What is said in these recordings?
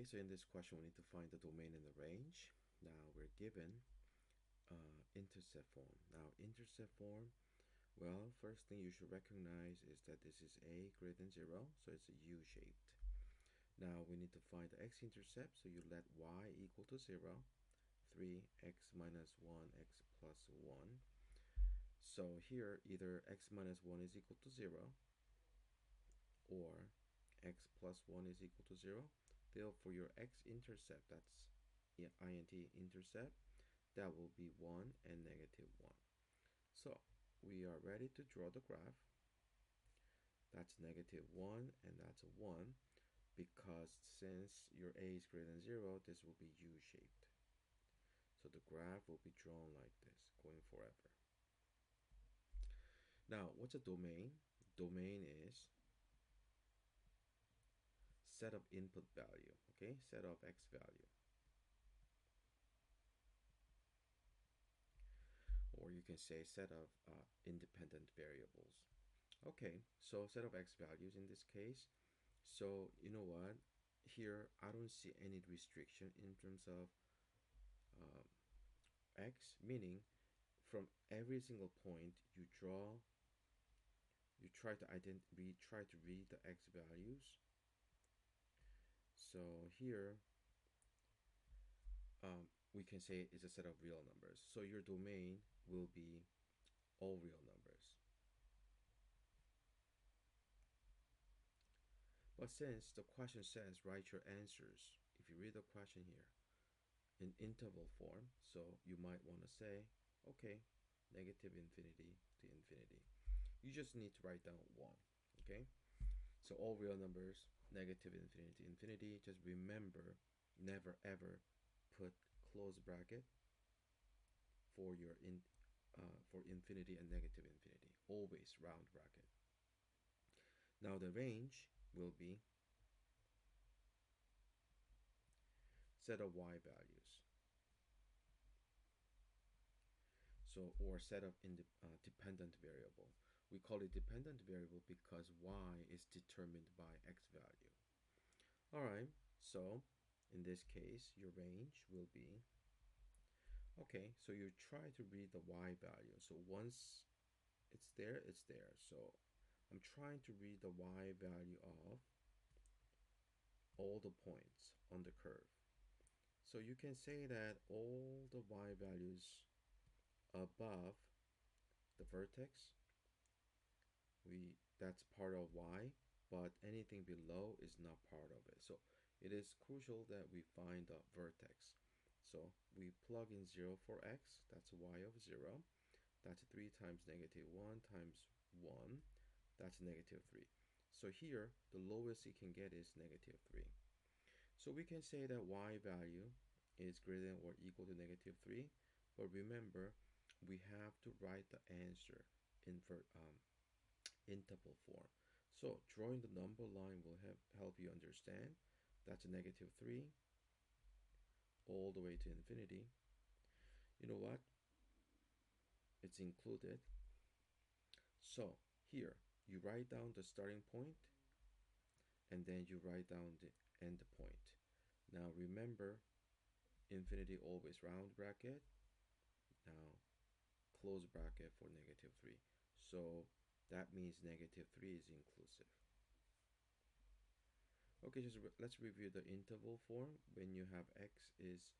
Okay, so in this question, we need to find the domain and the range. Now we're given intercept form. Now intercept form, well, first thing you should recognize is that this is a greater than 0, so it's a U-shaped. Now we need to find the x-intercept, so you let y equal to 0, 3x minus 1, x plus 1. So here, either x minus 1 is equal to 0, or x plus 1 is equal to 0. Therefore, your x-intercept, that's int intercept, that will be 1 and negative 1. So we are ready to draw the graph. That's negative 1 and that's a 1, because since your a is greater than 0, this will be U-shaped. So the graph will be drawn like this, going forever. Now, what's a domain? Domain is set of input value, okay? Set of x value. Or you can say set of independent variables. Okay, so set of x values in this case. So you know what? Here, I don't see any restriction in terms of x, meaning from every single point you draw, you try to read the x values. So here, we can say it's a set of real numbers. So your domain will be all real numbers. But since the question says write your answers, if you read the question here in interval form, so you might want to say, okay, negative infinity to infinity. You just need to write down 1, okay? So all real numbers, negative infinity to infinity. Just remember, never ever put close bracket for your for infinity and negative infinity. Always round bracket. Now the range will be set of y values. So, or set of dependent variable. We call it dependent variable because y is determined by x value. All right, so in this case, your range will be, okay, so you try to read the y value. So once it's there, it's there. So I'm trying to read the y value of all the points on the curve. So you can say that all the y values above the vertex, that's part of y, but anything below is not part of it. So it is crucial that we find the vertex. So we plug in 0 for x, that's y of 0. That's 3 times negative 1 times 1, that's negative 3. So here, the lowest it can get is negative 3. So we can say that y value is greater than or equal to negative 3, but remember, we have to write the answer in interval form. So drawing the number line will help you understand. That's a negative 3 all the way to infinity. You know what? It's included. So here, you write down the starting point, and then you write down the end point. Now remember, infinity always round bracket. Now close bracket for negative 3. So that means negative 3 is inclusive. Okay, just let's review the interval form when you have x is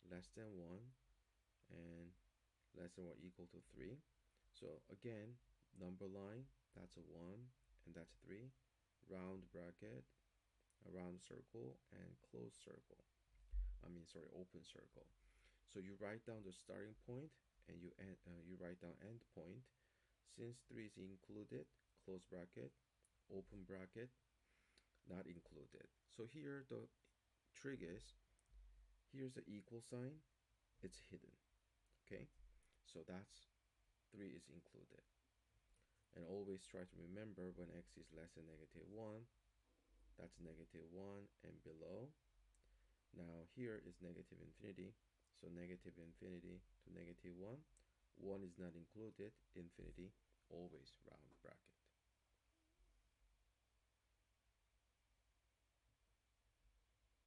less than 1 and less than or equal to 3. So again, number line, that's a 1 and that's 3. Round bracket, a round circle, and closed circle. Open circle. So you write down the starting point and you write down end point. Since 3 is included, close bracket, open bracket, not included. So here the trick is, here's the equal sign, it's hidden. Okay, so that's 3 is included. And always try to remember when x is less than negative 1, that's negative 1 and below. Now here is negative infinity, so negative infinity to negative 1. 1 is not included, infinity, always round bracket.